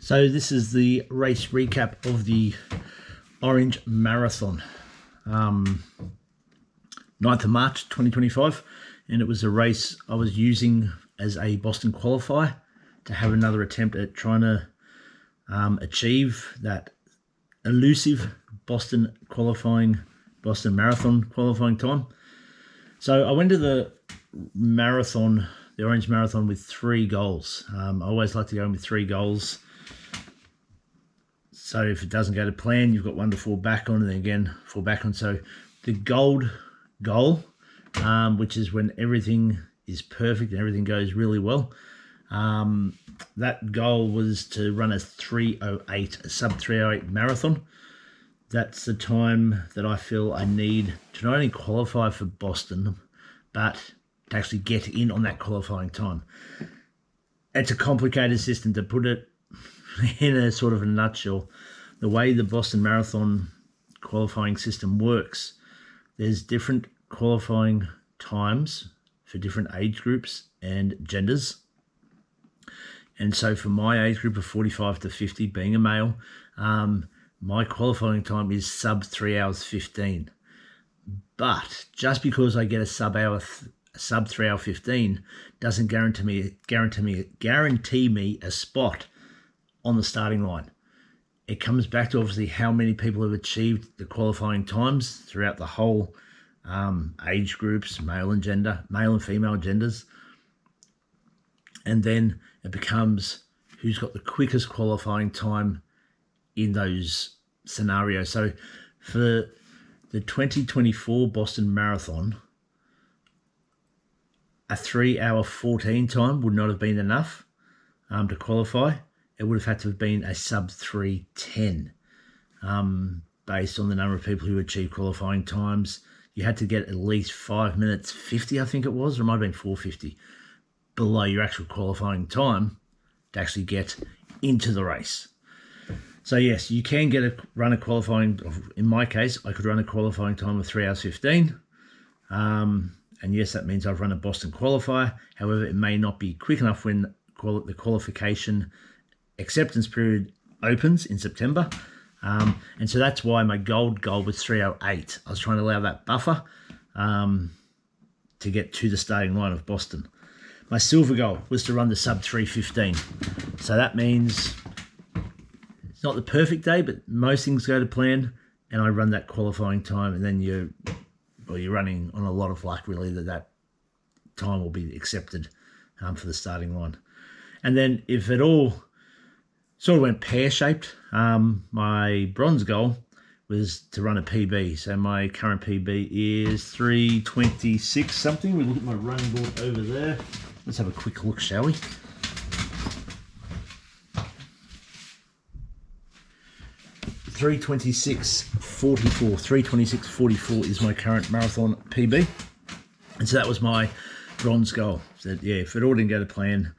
So this is the race recap of the Orange Marathon, 9th of March 2025, and it was a race I was using as a Boston Qualifier to have another attempt at trying to achieve that elusive Boston Marathon qualifying time. So I went to the marathon, the Orange Marathon, with 3 goals. I always like to go in with 3 goals. So if it doesn't go to plan, you've got one to fall back on, and then again fall back on. So the gold goal, which is when everything is perfect and everything goes really well, that goal was to run a 3:08, a sub 3:08 marathon. That's the time that I feel I need to not only qualify for Boston, but to actually get in on that qualifying time. It's a complicated system. To put it in a sort of a nutshell, the way the Boston Marathon qualifying system works, there's different qualifying times for different age groups and genders. And so for my age group of 45 to 50, being a male, my qualifying time is sub 3 hours 15. But just because I get a sub 3 hour 15 doesn't guarantee me a spot on the starting line. It comes back to obviously how many people have achieved the qualifying times throughout the whole age groups, male and female genders. And then it becomes who's got the quickest qualifying time in those scenarios. So for the 2024 Boston Marathon, a 3 hour 14 time would not have been enough to qualify. It would have had to have been a sub 3:10 based on the number of people who achieved qualifying times. You had to get at least 5 minutes 50, I think it was, or it might have been 4:50, below your actual qualifying time to actually get into the race. So yes, you can run a qualifying, in my case, I could run a qualifying time of 3 hours 15. And yes, that means I've run a Boston Qualifier. However, it may not be quick enough when the qualification acceptance period opens in September. And so that's why my gold goal was 3:08. I was trying to allow that buffer to get to the starting line of Boston. My silver goal was to run the sub 3:15. So that means it's not the perfect day, but most things go to plan, and I run that qualifying time, and then you're running on a lot of luck, really, that time will be accepted for the starting line. And then if it all sort of went pear-shaped, my bronze goal was to run a PB. So my current PB is 3:26 something. We look at my running board over there. Let's have a quick look, shall we? $3:26.44 is my current marathon PB. And so that was my bronze goal. So yeah, if it all didn't go to plan,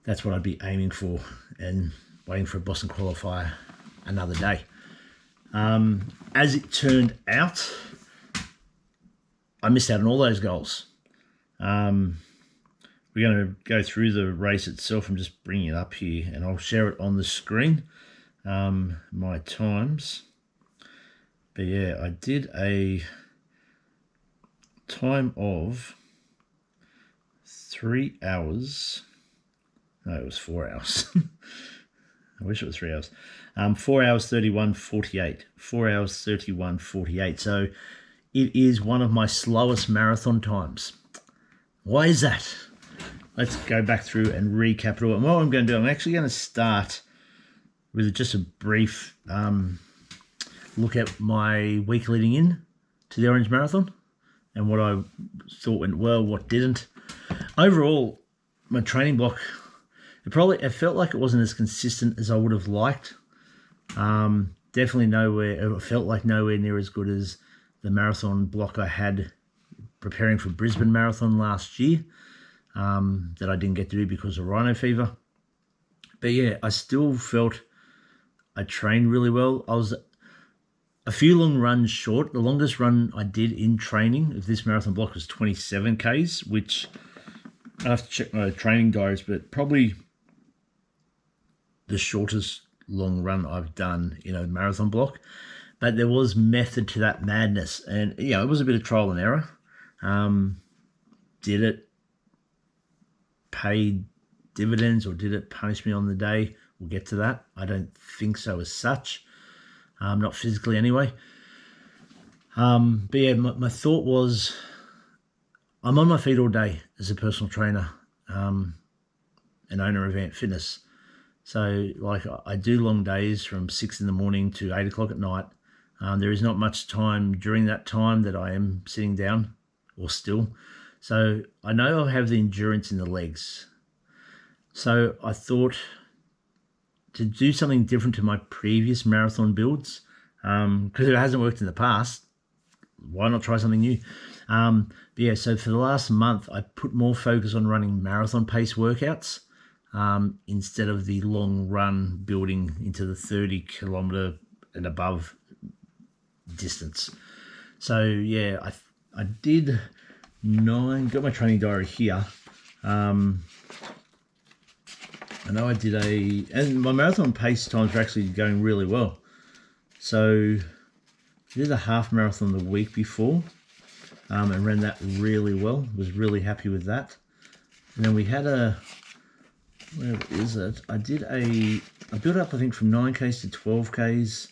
that's what I'd be aiming for, and waiting for a Boston Qualifier another day. As it turned out, I missed out on all those goals. We're going to go through the race itself. I'm just bringing it up here, and I'll share it on the screen, my times. But yeah, I did a time of 3 hours. No, it was 4 hours. I wish it was 3 hours. 4 hours 31:48. 4 hours 31:48. So it is one of my slowest marathon times. Why is that? Let's go back through and recap it all. And what I'm going to do, I'm actually going to start with just a brief look at my week leading in to the Orange Marathon and what I thought went well, what didn't. Overall, my training block, it felt like it wasn't as consistent as I would have liked. Definitely it felt like nowhere near as good as the marathon block I had preparing for Brisbane Marathon last year, that I didn't get to do because of rhino fever. But yeah, I still felt I trained really well. I was a few long runs short. The longest run I did in training of this marathon block was 27 Ks, which I have to check my training diaries, but probably the shortest long run I've done in a marathon block, but there was method to that madness, and it was a bit of trial and error. Did it pay dividends or did it punish me on the day? We'll get to that. I don't think so as such, not physically anyway. But yeah, my thought was, I'm on my feet all day as a personal trainer and owner of Ant Fitness. So like I do long days from 6 in the morning to 8 o'clock at night. There is not much time during that time that I am sitting down or still. So I know I have the endurance in the legs. So I thought to do something different to my previous marathon builds, because it hasn't worked in the past, why not try something new? But yeah, so for the last month, I put more focus on running marathon pace workouts instead of the long run building into the 30 kilometer and above distance. So yeah, I did 9, got my training diary here. I know I did and my marathon pace times are actually going really well. So I did a half marathon the week before and ran that really well. Was really happy with that. And then we had where is it? I built up, I think, from 9Ks to 12Ks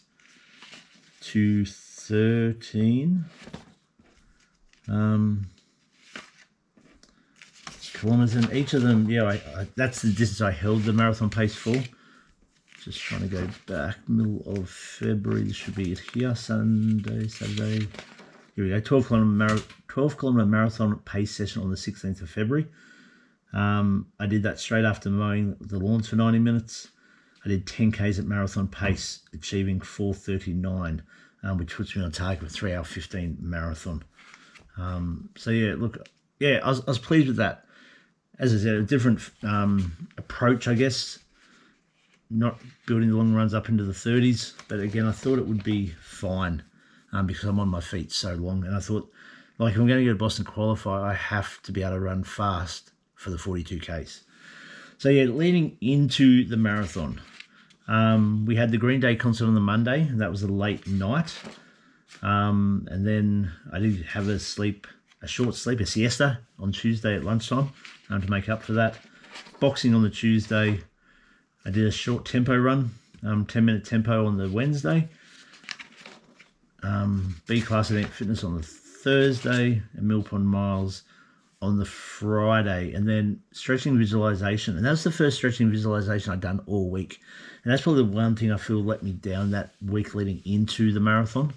to 13 kilometers, and each of them, that's the distance I held the marathon pace for. Just trying to go back, middle of February, this should be it here, Saturday, here we go, 12 kilometer marathon pace session on the 16th of February. I did that straight after mowing the lawns for 90 minutes. I did 10Ks at marathon pace, achieving 4:39, which puts me on target for 3 hour 15 marathon. So yeah, look, yeah, I was pleased with that. As I said, a different approach, I guess. Not building the long runs up into the 30s, but again, I thought it would be fine because I'm on my feet so long. And I thought, like, if I'm going to go to Boston Qualifier, I have to be able to run fast for the 42Ks. So yeah, leading into the marathon, we had the Green Day concert on the Monday, and that was a late night. And then I did have a short sleep, a siesta on Tuesday at lunchtime to make up for that. Boxing on the Tuesday. I did a short tempo run, 10-minute tempo on the Wednesday. B-class at Ant Fitness on the Thursday, and Mill Pond Miles on the Friday. And then stretching visualization. And that's the first stretching visualization I've done all week. And that's probably the one thing I feel let me down that week leading into the marathon.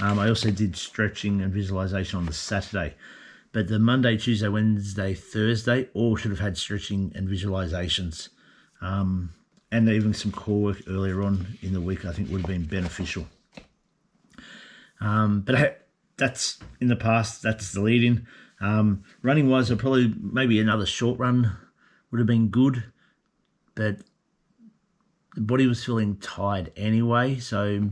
I also did stretching and visualization on the Saturday. But the Monday, Tuesday, Wednesday, Thursday all should have had stretching and visualizations. And even some core work earlier on in the week I think would have been beneficial. But that's in the past, that's the lead-in. Running-wise, maybe another short run would have been good. But the body was feeling tired anyway, so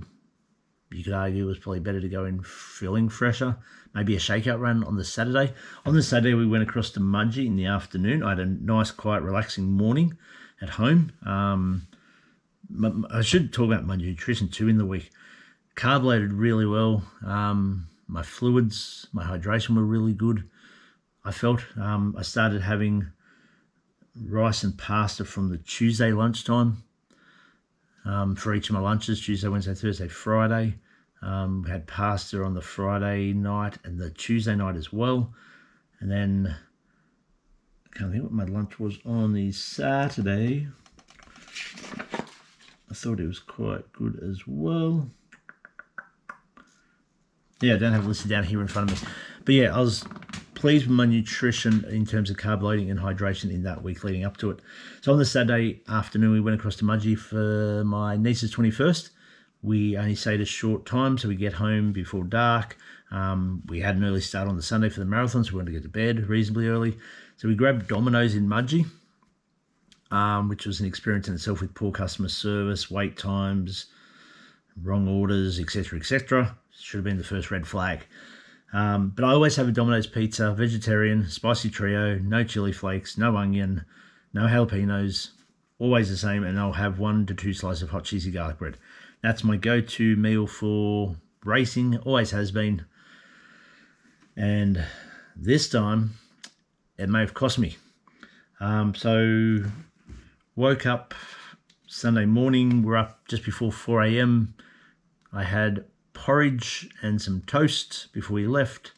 you could argue it was probably better to go in feeling fresher. Maybe a shakeout run on the Saturday. On the Saturday, we went across to Mudgee in the afternoon. I had a nice, quiet, relaxing morning at home. I should talk about my nutrition too in the week. Carb loaded really well. My fluids, my hydration were really good. I felt I started having rice and pasta from the Tuesday lunchtime for each of my lunches, Tuesday, Wednesday, Thursday, Friday. We had pasta on the Friday night and the Tuesday night as well. And then I can't think what my lunch was on the Saturday. I thought it was quite good as well. Yeah, I don't have it listed down here in front of me. But yeah, I was pleased with my nutrition in terms of carb loading and hydration in that week leading up to it. So on the Saturday afternoon, we went across to Mudgee for my niece's 21st. We only stayed a short time, so we get home before dark. We had an early start on the Sunday for the marathon, so we wanted to get to bed reasonably early. So we grabbed Domino's in Mudgee, which was an experience in itself with poor customer service, wait times, wrong orders, etc., etc. Should have been the first red flag. But I always have a Domino's pizza, vegetarian, spicy trio, no chili flakes, no onion, no jalapenos, always the same, and I'll have 1 to 2 slices of hot cheesy garlic bread. That's my go-to meal for racing, always has been. And this time, it may have cost me. So woke up Sunday morning, we're up just before 4 a.m. I had porridge and some toast before we left,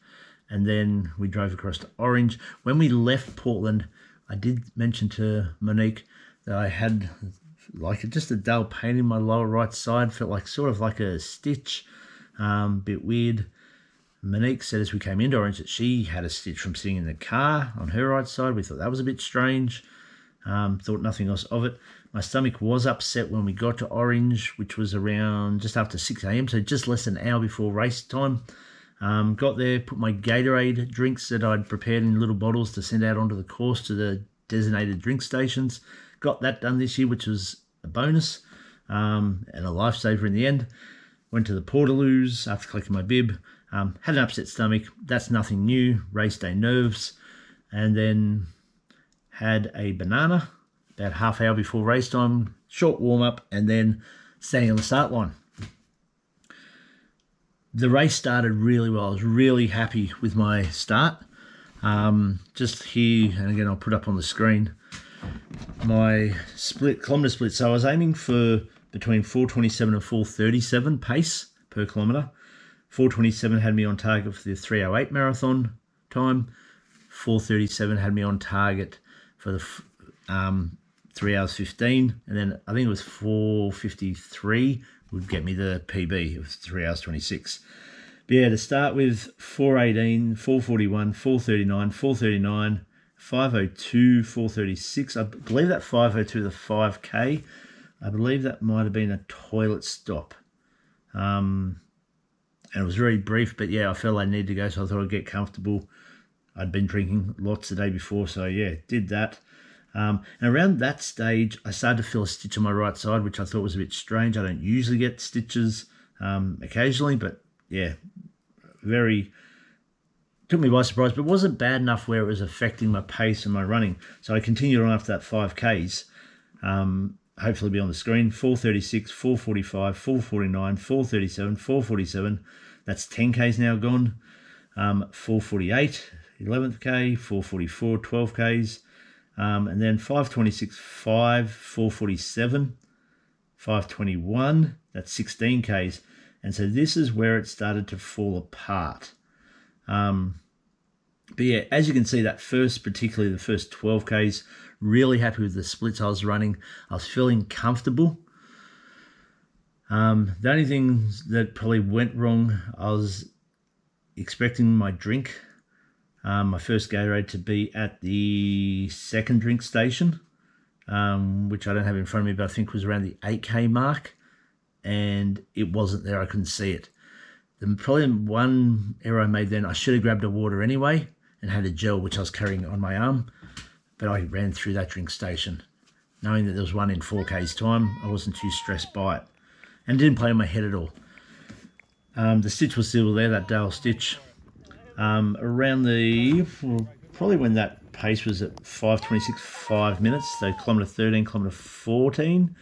and then we drove across to Orange. When we left Portland, I did mention to Monique that I had like just a dull pain in my lower right side, felt like sort of like a stitch, bit weird. Monique said as we came into Orange that she had a stitch from sitting in the car on her right side. We thought that was a bit strange. Thought nothing else of it. My stomach was upset when we got to Orange, which was around just after 6 a.m, so just less than an hour before race time. Got there, put my Gatorade drinks that I'd prepared in little bottles to send out onto the course to the designated drink stations. Got that done this year, which was a bonus and a lifesaver in the end. Went to the Portaloos after collecting my bib. Had an upset stomach. That's nothing new. Race day nerves. And then had a banana about half hour before race time. Short warm-up and then standing on the start line. The race started really well. I was really happy with my start. Just here, and again I'll put up on the screen, my kilometre split. So I was aiming for between 4:27 and 4:37 pace per kilometre. 4:27 had me on target for the 3:08 marathon time. 4:37 had me on target for the 3 hours 15, and then I think it was 4:53 would get me the PB. It was 3 hours 26. But yeah, to start with, 4:18, 4:41, 4:39, 4:39, 5:02, 4:36. I believe that 5:02 the 5K. I believe that might have been a toilet stop. And it was very brief, but yeah, I felt I needed to go, so I thought I'd get comfortable. I'd been drinking lots the day before, so yeah, did that. And around that stage, I started to feel a stitch on my right side, which I thought was a bit strange. I don't usually get stitches occasionally, but yeah, took me by surprise, but it wasn't bad enough where it was affecting my pace and my running. So I continued on after that 5Ks, hopefully be on the screen, 4:36, 4:45, 4:49, 4:37, 4:47. That's 10Ks now gone. 4:48, 11th K, 4:44, 12Ks. And then 5:26, 4:47, 5:21, that's 16Ks. And so this is where it started to fall apart. But yeah, as you can see, that particularly the first 12Ks, really happy with the splits I was running. I was feeling comfortable. The only thing that probably went wrong, I was expecting my drink, my first Gatorade, to be at the second drink station, which I don't have in front of me, but I think was around the 8K mark, and it wasn't there. I couldn't see it. Probably one error I made then, I should have grabbed a water anyway and had a gel, which I was carrying on my arm, but I ran through that drink station. Knowing that there was one in 4K's time, I wasn't too stressed by it, and didn't play in my head at all. The stitch was still there, that dull stitch. Around probably when that pace was at 5:26, 5 minutes, so kilometre 13, kilometre 14,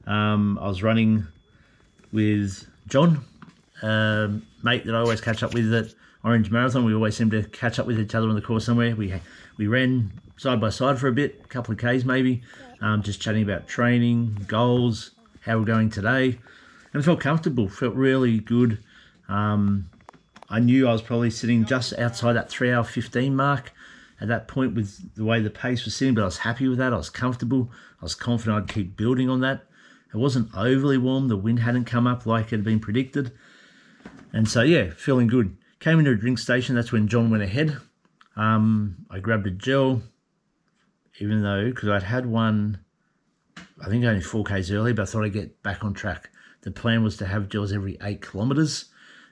I was running with John, mate that I always catch up with at Orange Marathon. We always seem to catch up with each other on the course somewhere. We ran side by side for a bit, a couple of Ks maybe, just chatting about training, goals, how we're going today, and I felt comfortable, felt really good. I knew I was probably sitting just outside that 3 hour 15 mark at that point with the way the pace was sitting, but I was happy with that. I was comfortable. I was confident I'd keep building on that. It wasn't overly warm. The wind hadn't come up like it had been predicted. And so, yeah, feeling good. Came into a drink station. That's when John went ahead. I grabbed a gel, even though, because I'd had one, I think only 4Ks early, but I thought I'd get back on track. The plan was to have gels every 8 kilometres.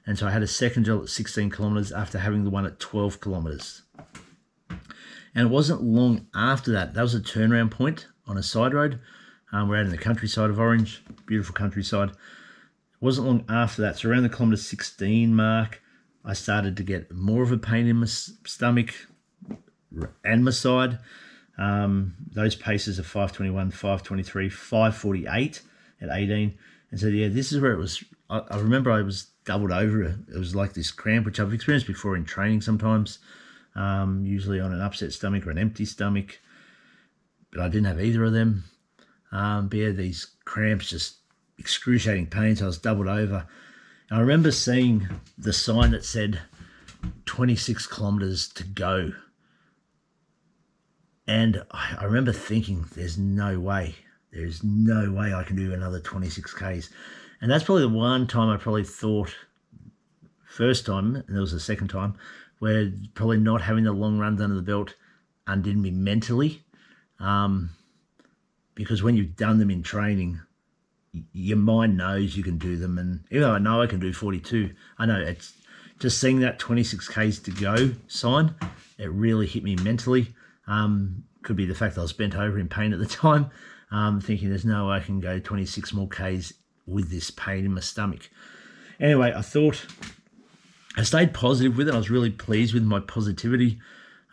And so I had a second gel at 16 kilometres after having the one at 12 kilometres. And it wasn't long after that. That was a turnaround point on a side road. We're out in the countryside of Orange, beautiful countryside. It wasn't long after that, so around the kilometre 16 mark, I started to get more of a pain in my stomach and my side. Those paces are 5:21, 5:23, 5:48 at 18. And so, yeah, this is where it was. I remember I was doubled over. It was like this cramp, which I've experienced before in training sometimes, usually on an upset stomach or an empty stomach. But I didn't have either of them. But yeah, these cramps, just excruciating pains. I was doubled over. And I remember seeing the sign that said 26 kilometers to go. And I remember thinking, there's no way I can do another 26 Ks. And that's probably the one time I probably thought, first time, and there was a second time, where probably not having the long runs under the belt undid me mentally. Because when you've done them in training, your mind knows you can do them. And even though I know I can do 42, I know it's just seeing that 26 Ks to go sign, it really hit me mentally. Could be the fact that I was bent over in pain at the time, thinking there's no way I can go 26 more Ks with this pain in my stomach. Anyway, I stayed positive with it. I was really pleased with my positivity.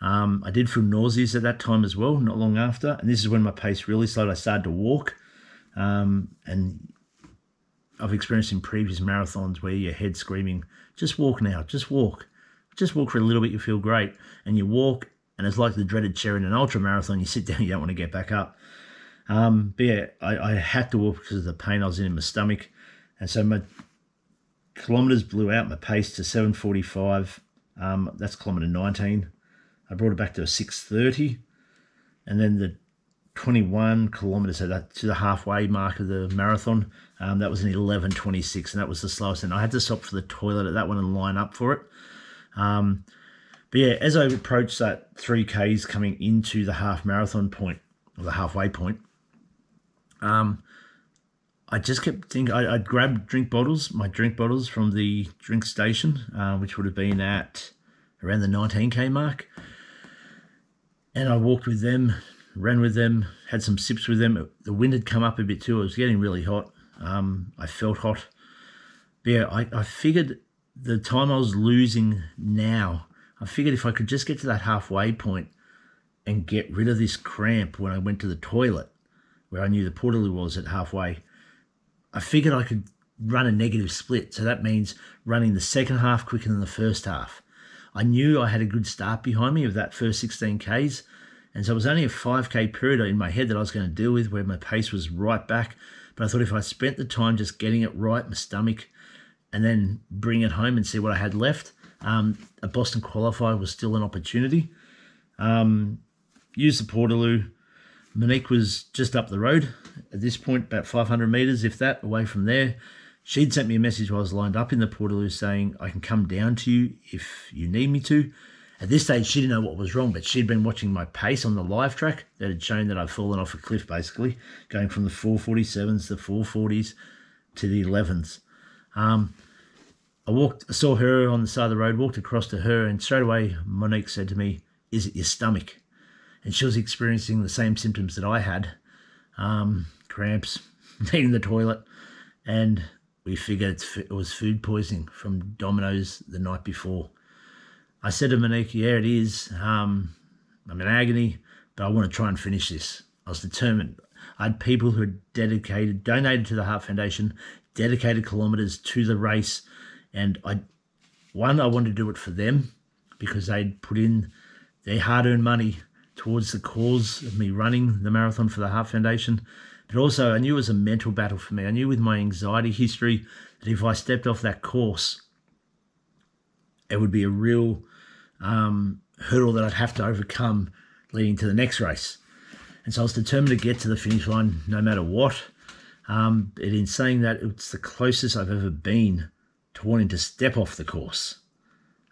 I did feel nauseous at that time as well, not long after. And this is when my pace really slowed. I started to walk. And I've experienced in previous marathons where your head's screaming, just walk now, just walk. Just walk for a little bit, you feel great. And you walk, and it's like the dreaded chair in an ultra marathon. You sit down, you don't want to get back up. But yeah, I had to walk because of the pain I was in my stomach. And so my kilometres blew out my pace to 7:45. That's kilometre 19. I brought it back to a 6:30. And then the 21 kilometres, so that to the halfway mark of the marathon, that was an 11:26, and that was the slowest. And I had to stop for the toilet at that one and line up for it. But yeah, as I approached that 3 Ks coming into the half marathon point, or the halfway point, I just kept thinking, I'd grabbed my drink bottles from the drink station, which would have been at around the 19K mark. And I walked with them, ran with them, had some sips with them. The wind had come up a bit too. It was getting really hot. I felt hot. But yeah, I figured the time I was losing now, I figured if I could just get to that halfway point and get rid of this cramp when I went to the toilet, where I knew the portaloo was at halfway, I figured I could run a negative split. So that means running the second half quicker than the first half. I knew I had a good start behind me of that first 16 Ks. And so it was only a 5K period in my head that I was going to deal with, where my pace was right back. But I thought if I spent the time just getting it right, my stomach, and then bring it home and see what I had left, a Boston Qualifier was still an opportunity. Used the portaloo. Monique was just up the road at this point, about 500 metres, if that, away from there. She'd sent me a message while I was lined up in the portaloo saying, I can come down to you if you need me to. At this stage, she didn't know what was wrong, but she'd been watching my pace on the live track that had shown that I'd fallen off a cliff, basically, going from the 4:47s, the 4:40s to the 11s. I saw her on the side of the road, walked across to her, and straight away Monique said to me, is it your stomach? And she was experiencing the same symptoms that I had, cramps, needing the toilet, and we figured it was food poisoning from Domino's the night before. I said to Monique, yeah, it is. I'm in agony, but I want to try and finish this. I was determined. I had people who had donated to the Heart Foundation, dedicated kilometres to the race, and I wanted to do it for them because they'd put in their hard-earned money towards the cause of me running the marathon for the Heart Foundation. But also, I knew it was a mental battle for me. I knew with my anxiety history that if I stepped off that course, it would be a real hurdle that I'd have to overcome leading to the next race. And so I was determined to get to the finish line no matter what. And in saying that, it's the closest I've ever been to wanting to step off the course.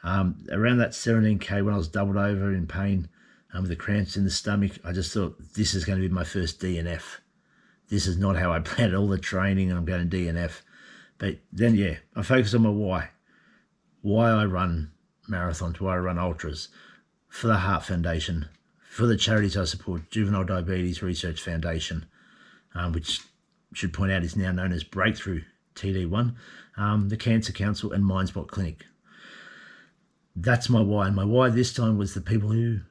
Around that 17K when I was doubled over in pain with the cramps in the stomach, I just thought, this is going to be my first DNF. This is not how I planned all the training, and I'm going to DNF. But then, yeah, I focused on my why. Why I run marathons, why I run ultras, for the Heart Foundation, for the charities I support, Juvenile Diabetes Research Foundation, which should point out is now known as Breakthrough TD1, the Cancer Council, and Mindspot Clinic. That's my why. And my why this time was the people who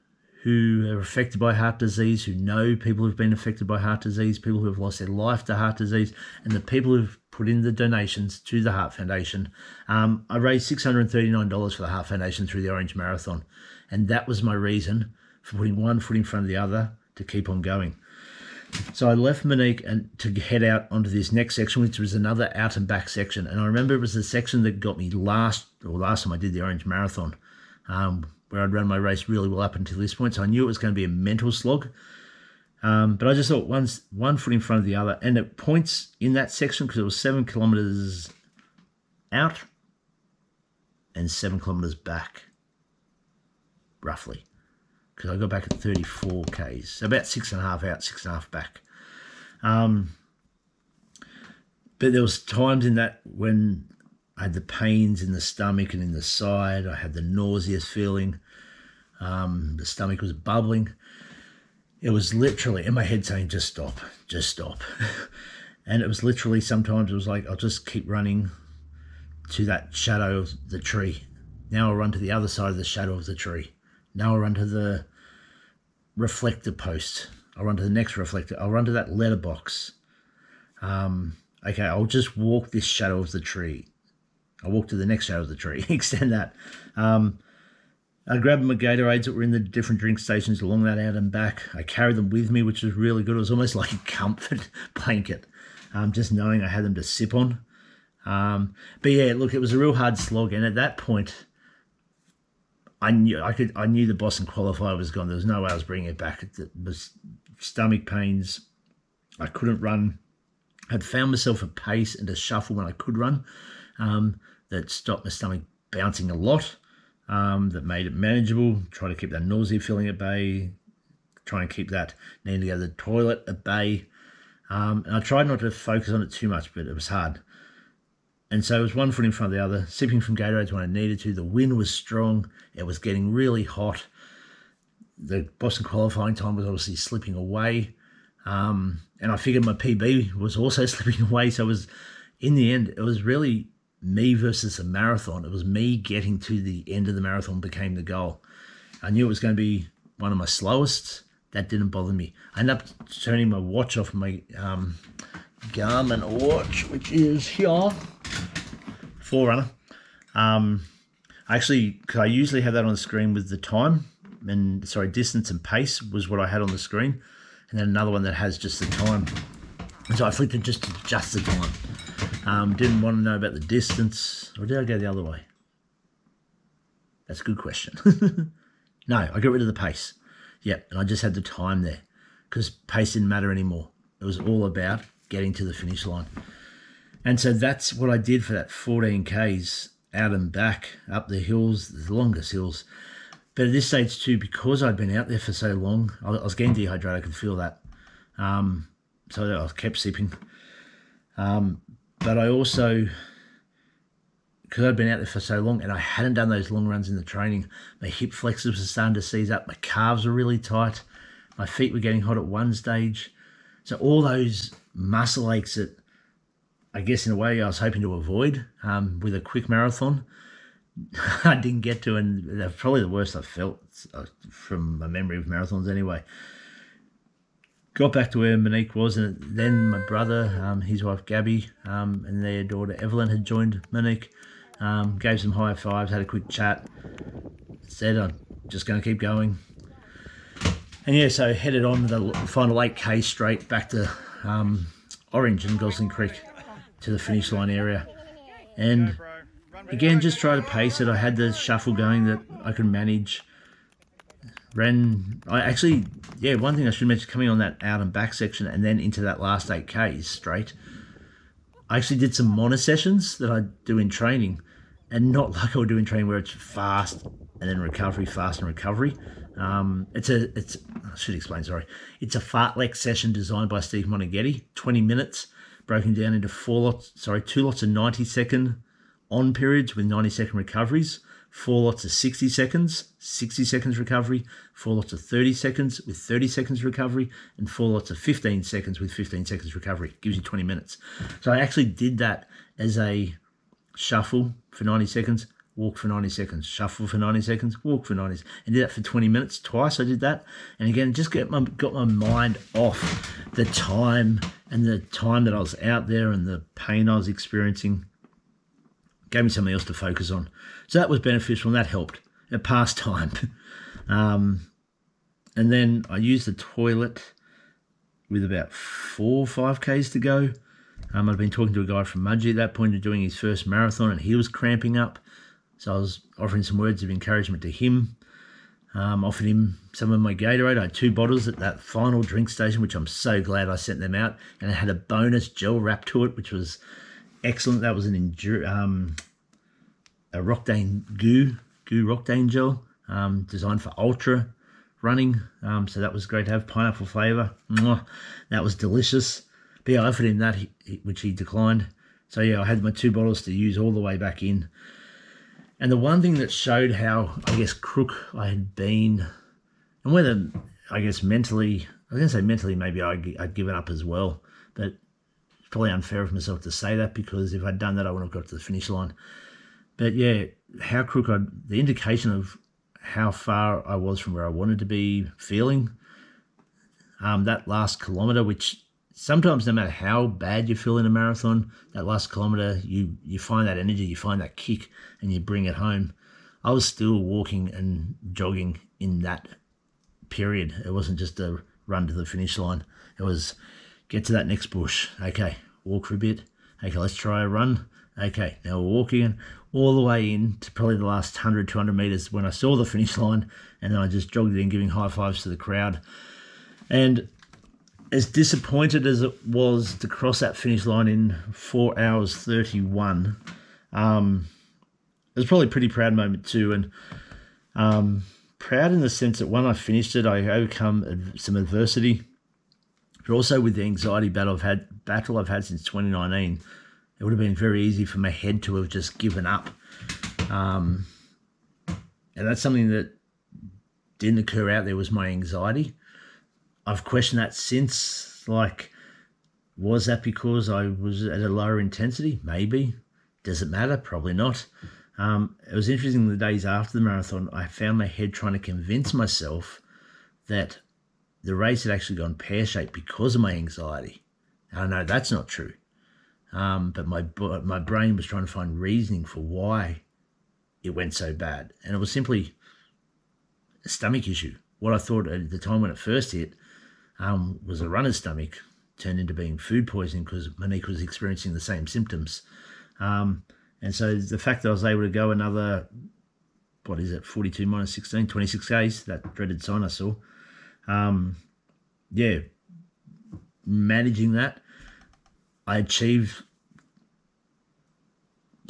who are affected by heart disease, who know people who've been affected by heart disease, people who have lost their life to heart disease, and the people who've put in the donations to the Heart Foundation. I raised $639 for the Heart Foundation through the Orange Marathon, and that was my reason for putting one foot in front of the other to keep on going. So I left Monique and to head out onto this next section, which was another out and back section. And I remember it was the section that got me last time I did the Orange Marathon, where I'd run my race really well up until this point. So I knew it was going to be a mental slog. But I just thought one foot in front of the other. And at points in that section, because it was 7 kilometers out and 7 kilometers back, roughly. Because I got back at 34 Ks. So about 6.5 out, 6.5 back. But there was times in that when I had the pains in the stomach and in the side. I had the nauseous feeling. The stomach was bubbling. It was literally in my head saying, just stop, just stop. And it was literally sometimes it was like, I'll just keep running to that shadow of the tree. Now I'll run to the other side of the shadow of the tree. Now I'll run to the reflector post. I'll run to the next reflector. I'll run to that letterbox. Okay, I'll just walk this shadow of the tree. I'll walk to the next shadow of the tree. Extend that. I grabbed my Gatorades that were in the different drink stations along that out and back. I carried them with me, which was really good. It was almost like a comfort blanket, just knowing I had them to sip on. But yeah, look, it was a real hard slog. And at that point, I knew the Boston Qualifier was gone. There was no way I was bringing it back. It was stomach pains. I couldn't run. I'd found myself a pace and a shuffle when I could run that stopped my stomach bouncing a lot, that made it manageable. Try to keep that nausea feeling at bay. Try and keep that needing to go to the toilet at bay. And I tried not to focus on it too much, but it was hard. And so it was one foot in front of the other, sipping from Gatorades when I needed to. The wind was strong. It was getting really hot. The Boston qualifying time was obviously slipping away. And I figured my PB was also slipping away. So it was, in the end, it was really me versus a marathon. It was me getting to the end of the marathon became the goal. I knew it was going to be one of my slowest. That didn't bother me. I ended up turning my watch off, my Garmin watch, which is here. Forerunner. Actually, because I usually have that on the screen with the time and distance and pace was what I had on the screen, and then another one that has just the time. And so I flicked it just to adjust the time. Didn't want to know about the distance, or did I go the other way? That's a good question. No, I got rid of the pace. Yeah, and I just had the time there because pace didn't matter anymore. It was all about getting to the finish line. And so that's what I did for that 14 Ks out and back, up the hills, the longest hills. But at this stage too, because I'd been out there for so long, I was getting dehydrated, I could feel that. So I kept sipping. But I also, because I'd been out there for so long and I hadn't done those long runs in the training, my hip flexors were starting to seize up, my calves were really tight, my feet were getting hot at one stage. So all those muscle aches that I guess in a way I was hoping to avoid with a quick marathon, I didn't get to, and they're probably the worst I've felt from my memory of marathons anyway. Got back to where Monique was, and then my brother, his wife Gabby, and their daughter Evelyn had joined Monique, gave some high fives, had a quick chat, said I'm just going to keep going. And yeah, so headed on the final 8K straight back to Orange and Gosling Creek to the finish line area. And again, just try to pace it. I had the shuffle going that I could manage. One thing I should mention, coming on that out and back section and then into that last 8Ks straight, I actually did some mono sessions that I do in training, and not like I would do in training where it's fast and then recovery, fast and recovery. It's a fartlek session designed by Steve Monaghetti, 20 minutes, broken down into two lots of 90-second on periods with 90-second recoveries, 4 lots of 60 seconds, 60 seconds recovery, 4 lots of 30 seconds with 30 seconds recovery, and 4 lots of 15 seconds with 15 seconds recovery. Gives you 20 minutes. So I actually did that as a shuffle for 90 seconds, walk for 90 seconds, shuffle for 90 seconds, walk for 90 seconds, and did that for 20 minutes. Twice I did that. And again, just got my mind off the time and the time that I was out there and the pain I was experiencing. Gave me something else to focus on. So that was beneficial and that helped. It passed time. And then I used the toilet with about 4 or 5Ks to go. I'd been talking to a guy from Mudgee at that point, doing his first marathon, and he was cramping up. So I was offering some words of encouragement to him. Offered him some of my Gatorade. I had 2 bottles at that final drink station, which I'm so glad I sent them out. And it had a bonus gel wrap to it, which was excellent. That was a Rockdane Goo Rockdane gel, designed for ultra running. So that was great to have. Pineapple flavour. That was delicious. But yeah, I offered him that, which he declined. So yeah, I had my 2 bottles to use all the way back in. And the one thing that showed how, I guess, crook I had been, and whether, I guess, mentally, I was going to say mentally, maybe I'd given up as well. But it's probably unfair of myself to say that, because if I'd done that, I wouldn't have got to the finish line. But yeah, how crook the indication of how far I was from where I wanted to be feeling. That last kilometre, which sometimes no matter how bad you feel in a marathon, that last kilometre, you find that energy, you find that kick, and you bring it home. I was still walking and jogging in that period. It wasn't just a run to the finish line. It was get to that next bush. Okay, walk for a bit. Okay, let's try a run. Okay, now we're walking all the way in to probably the last 100, 200 metres when I saw the finish line, and then I just jogged in, giving high fives to the crowd. And as disappointed as it was to cross that finish line in 4 hours 31, it was probably a pretty proud moment too. And proud in the sense that when I finished it, I overcome some adversity, but also with the anxiety battle I've had since 2019. It would have been very easy for my head to have just given up. And that's something that didn't occur out there, was my anxiety. I've questioned that since, like, was that because I was at a lower intensity? Maybe. Does it matter? Probably not. It was interesting, the days after the marathon, I found my head trying to convince myself that the race had actually gone pear-shaped because of my anxiety. And I know that's not true. But my brain was trying to find reasoning for why it went so bad. And it was simply a stomach issue. What I thought at the time when it first hit was a runner's stomach turned into being food poisoning, because Monique was experiencing the same symptoms. And so the fact that I was able to go another, 42 minus 16, 26 Ks, that dreaded sign I saw. Managing that, I achieved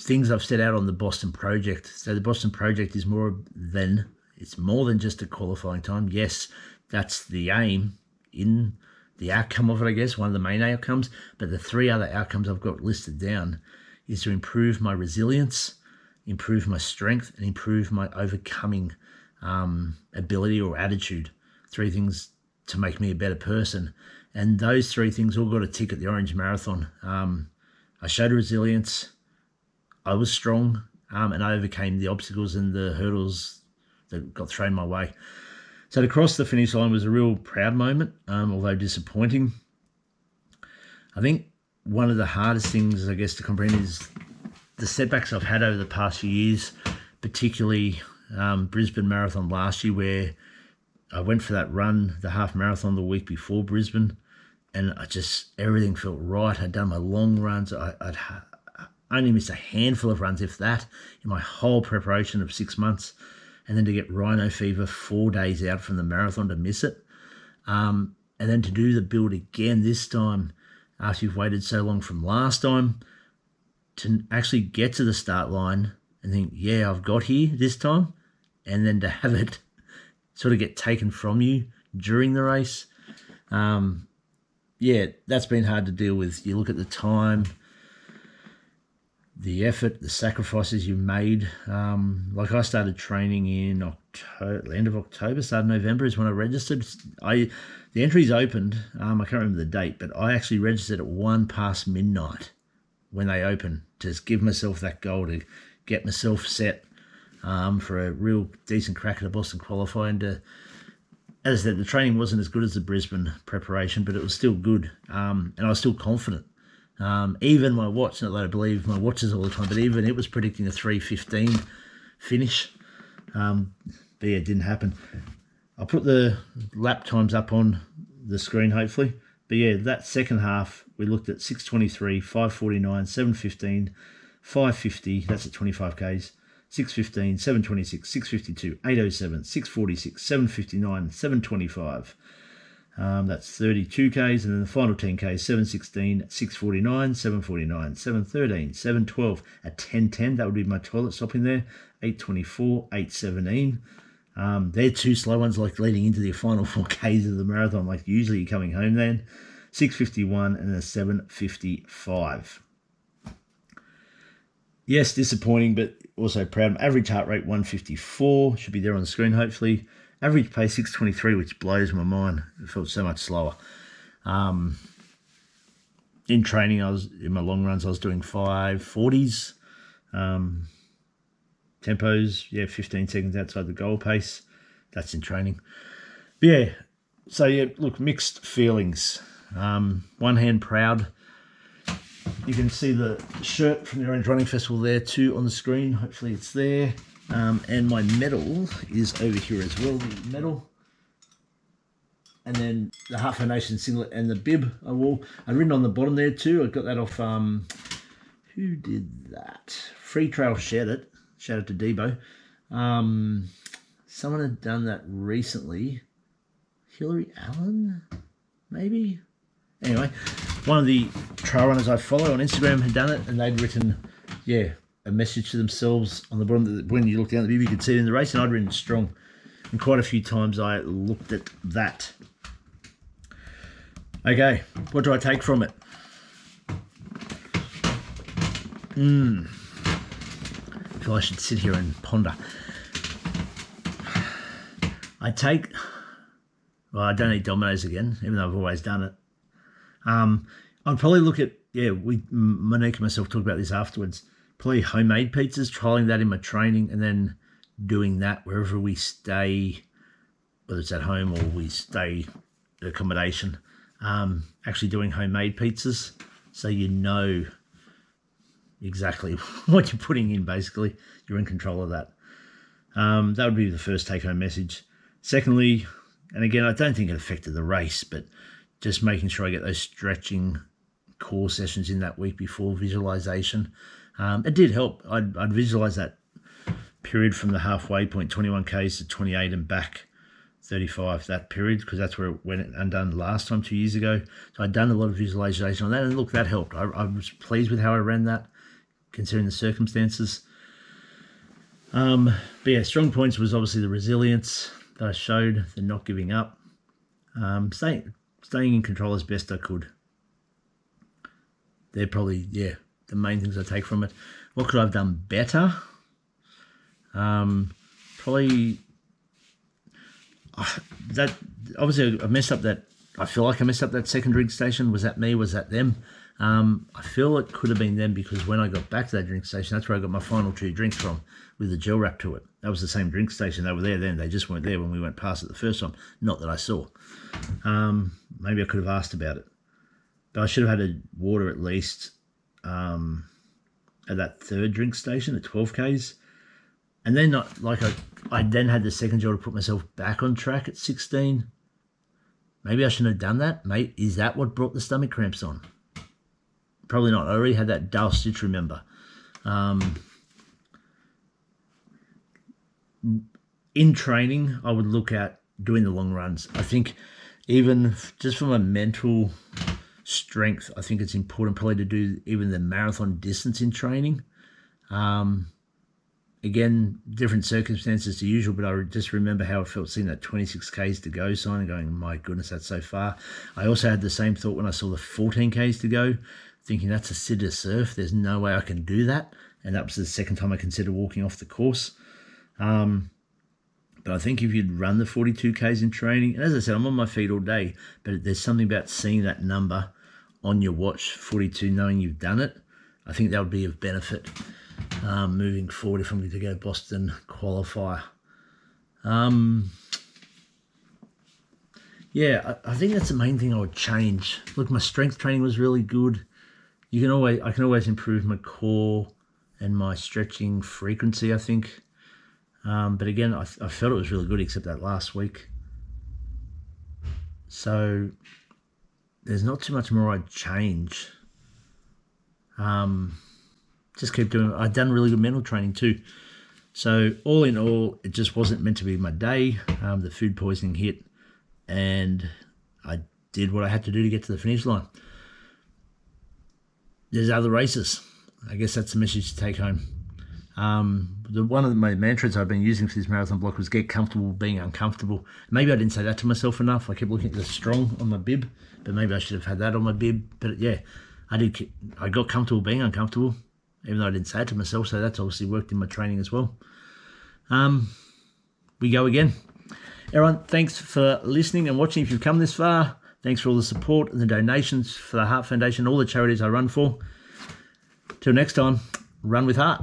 things I've set out on the Boston Project. So the Boston Project is more than just a qualifying time. Yes, that's the aim in the outcome of it, I guess, one of the main outcomes. But the 3 other outcomes I've got listed down is to improve my resilience, improve my strength, and improve my overcoming ability or attitude. 3 things to make me a better person. And those 3 things all got a tick at the Orange Marathon. I showed resilience, I was strong, and I overcame the obstacles and the hurdles that got thrown my way. So to cross the finish line was a real proud moment, although disappointing. I think one of the hardest things, I guess, to comprehend is the setbacks I've had over the past few years, particularly Brisbane Marathon last year, where I went for that run, the half marathon the week before Brisbane, and everything felt right. I'd done my long runs. I'd only missed a handful of runs, if that, in my whole preparation of 6 months. And then to get rhino fever 4 days out from the marathon, to miss it. And then to do the build again this time, after you've waited so long from last time, to actually get to the start line and think, yeah, I've got here this time. And then to have it sort of get taken from you during the race. That's been hard to deal with. You look at the time, the effort, the sacrifices you made. Like I started training in October, end of October, start of November is when I registered. The entries opened, I can't remember the date, but I actually registered at 1 past midnight when they open, to give myself that goal, to get myself set for a real decent crack at a Boston Qualifier. And as I said, the training wasn't as good as the Brisbane preparation, but it was still good, and I was still confident. Even my watch, not that I believe my watches all the time, but even it was predicting a 3:15 finish. But yeah, it didn't happen. I'll put the lap times up on the screen, hopefully. But yeah, that second half, we looked at 6:23, 5:49, 7:15, 5:50, that's at 25 Ks, 6:15, 7:26, 6:52, 8:07, 6:46, 7:59, 7:25. That's 32 Ks, and then the final 10 Ks, 7:16, 6:49, 7:49, 7:13, 7:12, at 10:10, that would be my toilet stop in there, 8:24, 8:17. They're two slow ones, like leading into the final 4 Ks of the marathon, like usually you're coming home then. 6:51 and a 7:55. Yes, disappointing, but also proud. Average heart rate 154, should be there on the screen hopefully. Average pace 6:23, which blows my mind. It felt so much slower. In training, in my long runs, I was doing 5:40s. Tempos, yeah, 15 seconds outside the goal pace. That's in training. But yeah, so yeah, look, mixed feelings. One hand proud. You can see the shirt from the Orange Running Festival there too on the screen. Hopefully it's there. And my medal is over here as well, the medal. And then the Half a Nation singlet and the bib I wore. I'd written on the bottom there too. I got that off, who did that? Free Trail shared it. Shout out to Debo. Someone had done that recently. Hillary Allen, maybe? Anyway, one of the trail runners I follow on Instagram had done it, and they'd written, yeah, a message to themselves on the bottom. When you look down at the bib, you could see it in the race, and I'd written strong. And quite a few times I looked at that. Okay, what do I take from it? I feel I should sit here and ponder. I don't eat Domino's again, even though I've always done it. I'd probably look at, Monique and myself talked about this afterwards, probably homemade pizzas, trialing that in my training, and then doing that wherever we stay, whether it's at home or we stay at accommodation, actually doing homemade pizzas, so you know exactly what you're putting in. Basically, you're in control of that. That would be the first take-home message. Secondly, and again, I don't think it affected the race, but just making sure I get those stretching core sessions in that week before visualization. It did help. I'd visualize that period from the halfway point, 21 Ks to 28 and back 35, that period, because that's where it went undone last time 2 years ago. So I'd done a lot of visualization on that, and look, that helped. I was pleased with how I ran that, considering the circumstances. But yeah, strong points was obviously the resilience that I showed, the not giving up, staying in control as best I could. They're probably, the main things I take from it. What could I have done better? Probably that. Obviously, I messed up that. I feel like I messed up that second drink station. Was that me? Was that them? I feel it could have been them, because when I got back to that drink station, that's where I got my final 2 drinks from, with the gel wrap to it. That was the same drink station. They were there then. They just weren't there when we went past it the first time. Not that I saw. Maybe I could have asked about it. But I should have had a water at least at that third drink station at 12 Ks. And then I then had the second gel to put myself back on track at 16. Maybe I shouldn't have done that. Mate, is that what brought the stomach cramps on? Probably not. I already had that dull stitch, remember. In training, I would look at doing the long runs. I think even just from a mental strength, I think it's important probably to do even the marathon distance in training. Again, different circumstances to usual, but I just remember how it felt seeing that 26 Ks to go sign and going, my goodness, that's so far. I also had the same thought when I saw the 14 Ks to go, thinking that's a sit to surf. There's no way I can do that. And that was the second time I considered walking off the course. But I think if you'd run the 42 Ks in training, and as I said, I'm on my feet all day, but there's something about seeing that number on your watch, 42, knowing you've done it. I think that would be of benefit. moving forward if I'm going to go Boston Qualifier. Yeah, I think that's the main thing I would change. Look, my strength training was really good. I can always improve my core and my stretching frequency, I think. But again, I felt it was really good except that last week. So there's not too much more I'd change. Just keep doing it. I'd done really good mental training too. So all in all, it just wasn't meant to be my day. The food poisoning hit and I did what I had to do to get to the finish line. There's other races. I guess that's the message to take home. One of my mantras I've been using for this marathon block was get comfortable being uncomfortable. Maybe I didn't say that to myself enough. I kept looking at the strong on my bib, but maybe I should have had that on my bib. But yeah, I got comfortable being uncomfortable, even though I didn't say it to myself. So that's obviously worked in my training as well. We go again. Everyone, thanks for listening and watching. If you've come this far, thanks for all the support and the donations for the Heart Foundation, all the charities I run for. Till next time, run with heart.